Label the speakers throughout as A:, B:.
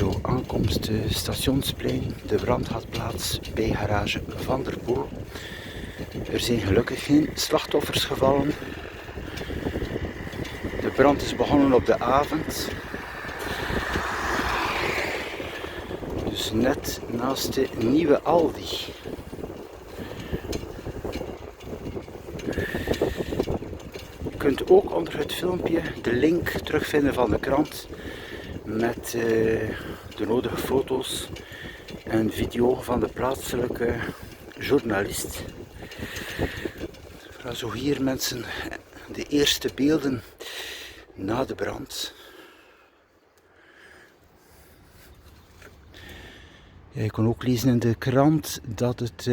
A: Zo, aankomst Stationsplein. De brand had plaats bij garage Van der Poel. Er zijn gelukkig geen slachtoffers gevallen. De brand is begonnen op de avond. Dus net naast de nieuwe Aldi. Je kunt ook onder het filmpje de link terugvinden van de krant met de nodige foto's en video van de plaatselijke journalist. Zo hier mensen de eerste beelden na de brand. Ja, je kon ook lezen in de krant dat het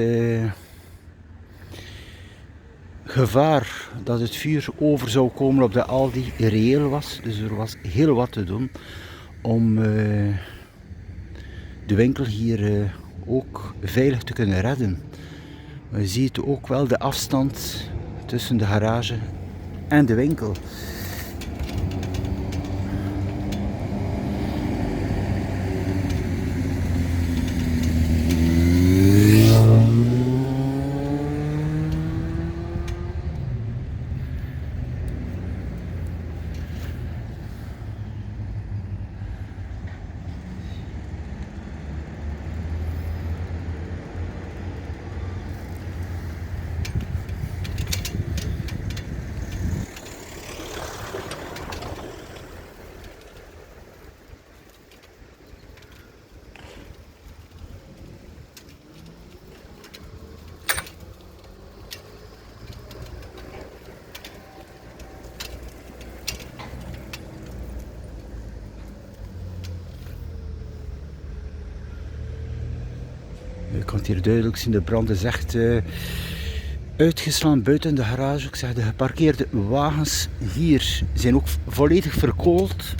A: gevaar dat het vuur over zou komen op de Aldi reëel was. Dus er was heel wat te doen om de winkel hier ook veilig te kunnen redden. Maar je ziet ook wel de afstand tussen de garage en de winkel. Je kan het hier duidelijk zien, de brand is echt uitgeslaan buiten de garage. Ik zeg, de geparkeerde wagens hier zijn ook volledig verkoold.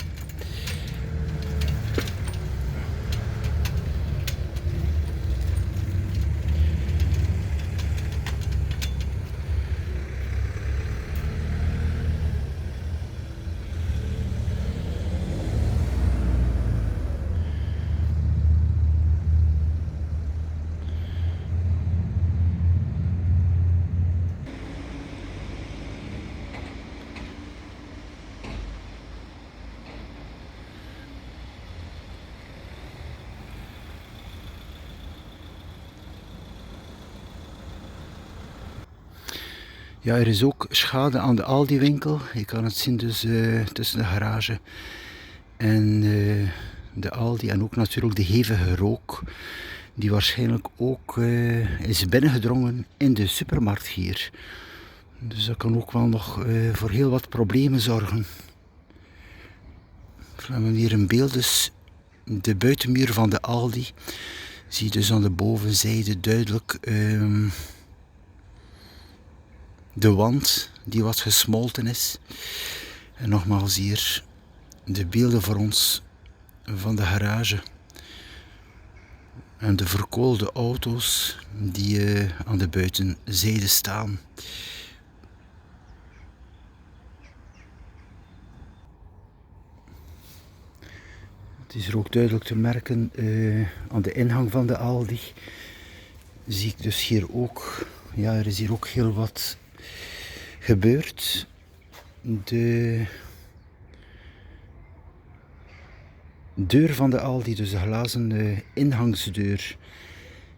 A: Ja, er is ook schade aan de Aldi-winkel. Je kan het zien dus tussen de garage en de Aldi. En ook natuurlijk de hevige rook die waarschijnlijk ook is binnengedrongen in de supermarkt hier. Dus dat kan ook wel nog voor heel wat problemen zorgen. We hebben hier een beeld, dus de buitenmuur van de Aldi. Zie je dus aan de bovenzijde duidelijk de wand die wat gesmolten is. En nogmaals hier de beelden voor ons van de garage. En de verkoolde auto's die aan de buitenzijde staan. Het is er ook duidelijk te merken aan de ingang van de Aldi. Zie ik dus hier ook, ja, er is hier ook heel wat gebeurd. De deur van de Aldi, dus de glazen ingangsdeur,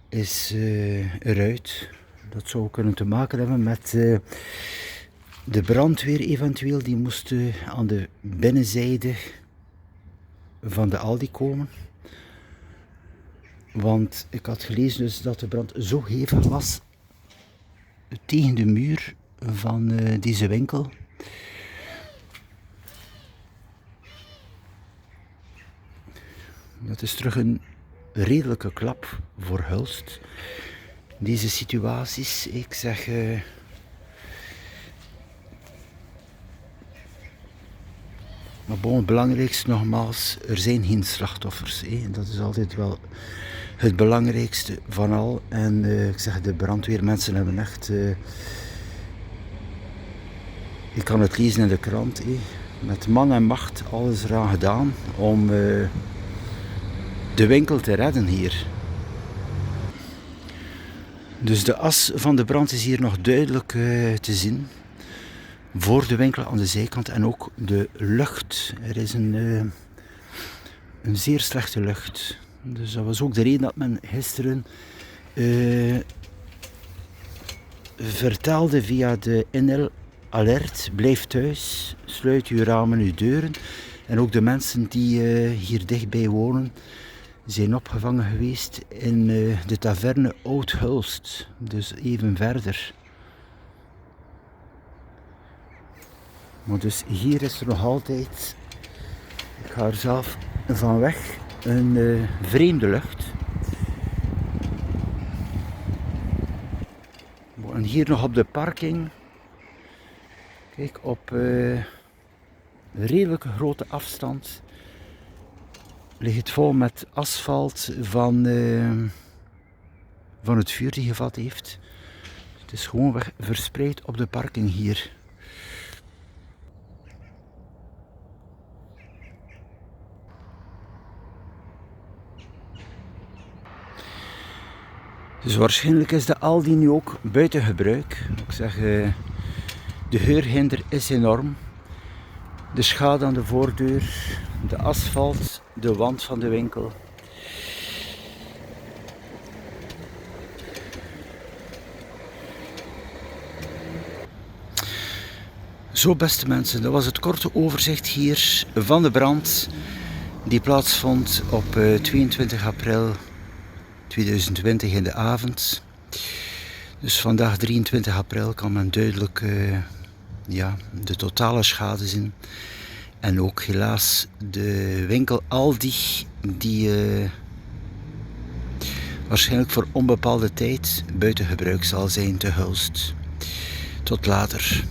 A: is eruit. Dat zou kunnen te maken hebben met de brandweer eventueel. Die moest aan de binnenzijde van de Aldi komen. Want ik had gelezen dus dat de brand zo hevig was tegen de muur van deze winkel. Dat is terug een redelijke klap voor Hulst. Deze situaties, ik zeg... maar bon, het belangrijkste nogmaals, er zijn geen slachtoffers. Dat is altijd wel het belangrijkste van al. En ik zeg, de brandweermensen hebben echt... ik kan het lezen in de krant. Met man en macht alles eraan gedaan om de winkel te redden hier. Dus de as van de brand is hier nog duidelijk te zien. Voor de winkel aan de zijkant en ook de lucht. Er is een zeer slechte lucht. Dus dat was ook de reden dat men gisteren vertelde via de NL Alert: blijf thuis, sluit uw ramen, uw deuren. En ook de mensen die hier dichtbij wonen zijn opgevangen geweest in de taverne Oud-Hulst. Dus even verder. Maar dus hier is er nog altijd, ik ga er zelf van weg, een vreemde lucht. En hier nog op de parking, kijk, op redelijk grote afstand ligt het vol met asfalt van het vuur die gevat heeft. Het is gewoon verspreid op de parking hier. Dus waarschijnlijk is de Aldi nu ook buiten gebruik. Ik zeg, de geurhinder is enorm. De schade aan de voordeur, de asfalt, de wand van de winkel. Zo, beste mensen, dat was het korte overzicht hier van de brand die plaatsvond op 22 april 2020 in de avond. Dus vandaag 23 april kan men duidelijk de totale schade zien. En ook helaas de winkel Aldi die waarschijnlijk voor onbepaalde tijd buiten gebruik zal zijn te Hulst. Tot later.